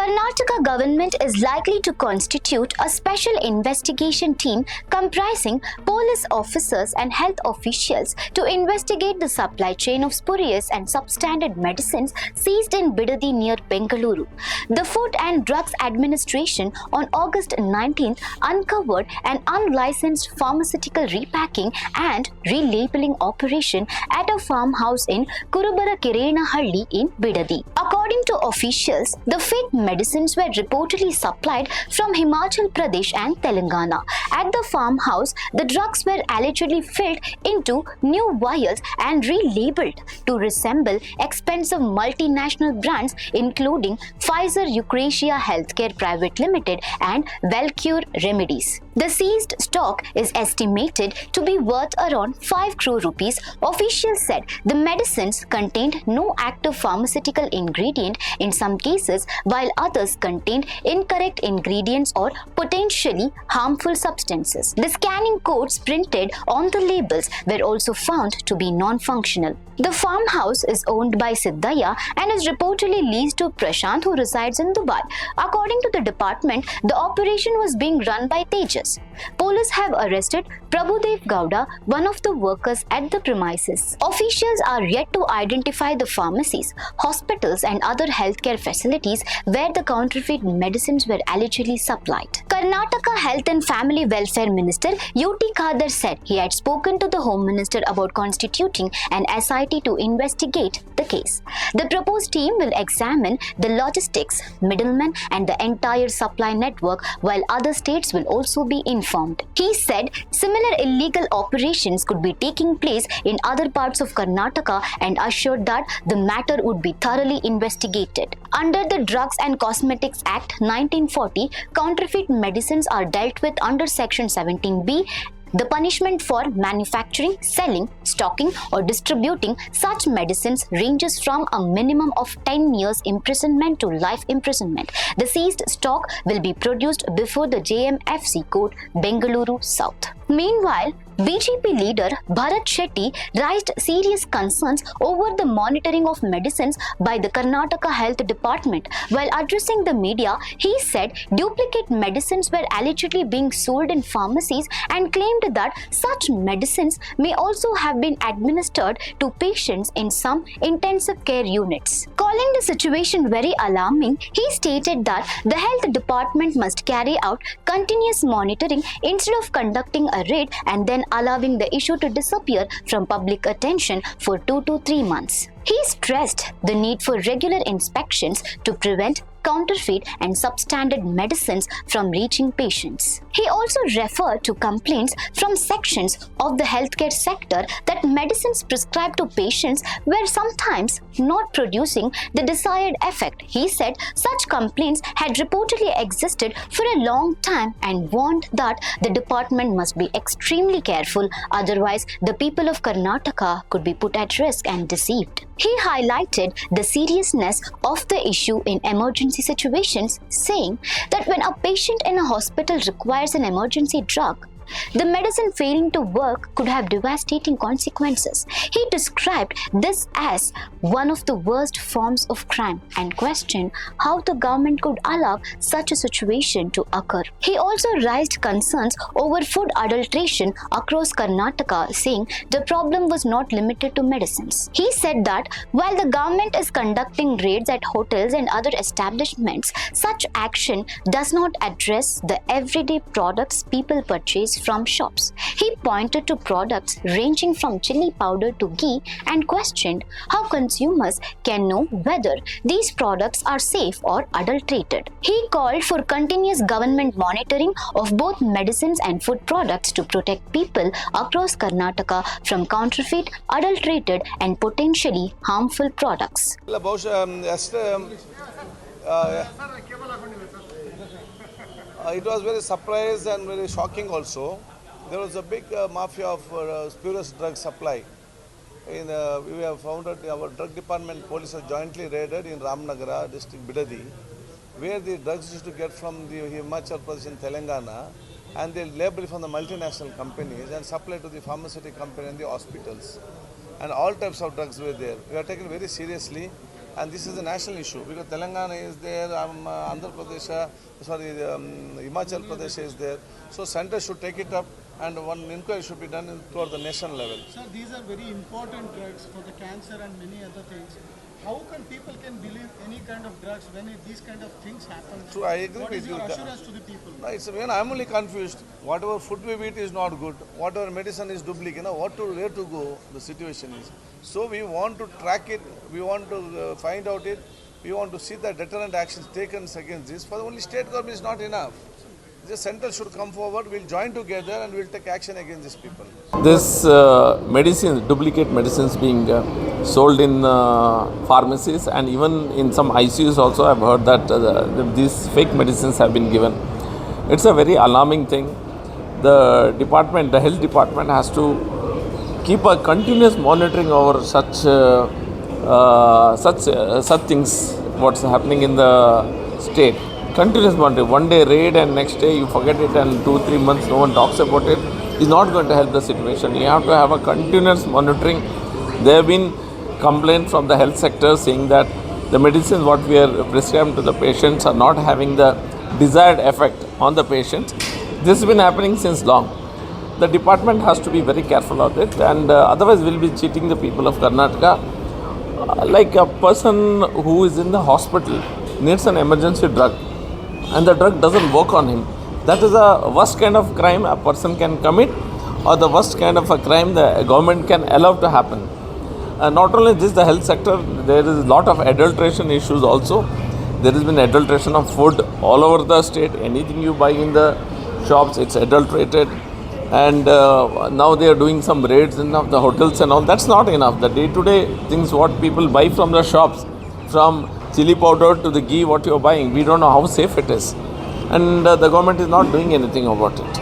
Karnataka government is likely to constitute a special investigation team comprising police officers and health officials to investigate the supply chain of spurious and substandard medicines seized in Bidadi near Bengaluru. The Food and Drugs Administration on August 19th uncovered an unlicensed pharmaceutical repacking and relabeling operation at a farmhouse in Kurubara Kirenahalli in Bidadi. According to officials, the fake medicines were reportedly supplied from Himachal Pradesh and Telangana. At the farmhouse, the drugs were allegedly filled into new vials and relabeled to resemble expensive multinational brands including Pfizer Eucrasia Healthcare Private Limited and Wellcure Remedies. The seized stock is estimated to be worth around 5 crore rupees. Officials said the medicines contained no active pharmaceutical ingredient in some cases, while others contained incorrect ingredients or potentially harmful substances. The scanning codes printed on the labels were also found to be non-functional. The farmhouse is owned by Siddhaya and is reportedly leased to Prashant, who resides in Dubai. According to the department, the operation was being run by Tejas. Police have arrested Prabhudev Gowda, one of the workers at the premises. Officials are yet to identify the pharmacies, hospitals and other healthcare facilities where the counterfeit medicines were allegedly supplied. Karnataka Health and Family Welfare Minister U.T. Khader said he had spoken to the Home Minister about constituting an SIT to investigate the case. The proposed team will examine the logistics, middlemen and the entire supply network, while other states will also be informed. He said similar illegal operations could be taking place in other parts of Karnataka and assured that the matter would be thoroughly investigated. Under the Drugs and Cosmetics Act 1940, counterfeit medicines are dealt with under Section 17B. The punishment for manufacturing, selling, stocking or distributing such medicines ranges from a minimum of 10 years imprisonment to life imprisonment. The seized stock will be produced before the JMFC Court, Bengaluru South. Meanwhile, BJP leader Bharath Shetty raised serious concerns over the monitoring of medicines by the Karnataka Health Department. While addressing the media, he said duplicate medicines were allegedly being sold in pharmacies and claimed that such medicines may also have been administered to patients in some intensive care units. Calling the situation very alarming, he stated that the health department must carry out continuous monitoring instead of conducting a raid and then allowing the issue to disappear from public attention for 2 to 3 months. He stressed the need for regular inspections to prevent counterfeit and substandard medicines from reaching patients. He also referred to complaints from sections of the healthcare sector that medicines prescribed to patients were sometimes not producing the desired effect. He said such complaints had reportedly existed for a long time and warned that the department must be extremely careful, otherwise the people of Karnataka could be put at risk and deceived. He highlighted the seriousness of the issue in emergency situations, saying that when a patient in a hospital requires an emergency drug, the medicine failing to work could have devastating consequences. He described this as one of the worst forms of crime and questioned how the government could allow such a situation to occur. He also raised concerns over food adulteration across Karnataka, saying the problem was not limited to medicines. He said that while the government is conducting raids at hotels and other establishments, such action does not address the everyday products people purchase from shops. He pointed to products ranging from chili powder to ghee and questioned how consumers can know whether these products are safe or adulterated. He called for continuous government monitoring of both medicines and food products to protect people across Karnataka from counterfeit, adulterated and potentially harmful products. It was very surprised and very shocking also. There was a big mafia of spurious drug supply. We have found that our drug department police have jointly raided in Ramnagara district Bidadi, where the drugs used to get from the Himachal Pradesh in Telangana, and they label from the multinational companies and supply to the pharmaceutical company and the hospitals. And all types of drugs were there. We are taken very seriously. And this is a national issue because Telangana is there, Andhra Pradesh, Himachal Pradesh is there. So center should take it up and one inquiry should be done toward the national level. Sir, these are very important drugs for the cancer and many other things. How can people believe any kind of drugs when these kind of things happen? True, I agree what with is you. your assurance to the people? No, it's when I'm only confused. Whatever food we eat is not good. Whatever medicine is duplicate. Where to go? The situation is. So we want to track it. We want to find out it. We want to see the deterrent actions taken against this. For the only state government is not enough. The central should come forward. We'll join together and we'll take action against these people. This duplicate medicines being sold in pharmacies and even in some ICUs also I've heard that these fake medicines have been given. It's a very alarming thing. The health department has to keep a continuous monitoring over such things, what's happening in the state. Continuous monitoring. One day raid and next day you forget it and 2-3 months no one talks about it. Is not going to help the situation. You have to have a continuous monitoring. There have been complaints from the health sector saying that the medicines what we are prescribing to the patients are not having the desired effect on the patients. This has been happening since long. The department has to be very careful of it and otherwise we'll be cheating the people of Karnataka. Like a person who is in the hospital needs an emergency drug and the drug doesn't work on him. That is a worst kind of crime a person can commit or the worst kind of a crime the government can allow to happen. Not only this, the health sector, there is a lot of adulteration issues also. There has been adulteration of food all over the state. Anything you buy in the shops, it's adulterated. And now they are doing some raids in the hotels and all. That's not enough. The day-to-day things what people buy from the shops, from chili powder to the ghee what you are buying, we don't know how safe it is. And the government is not doing anything about it.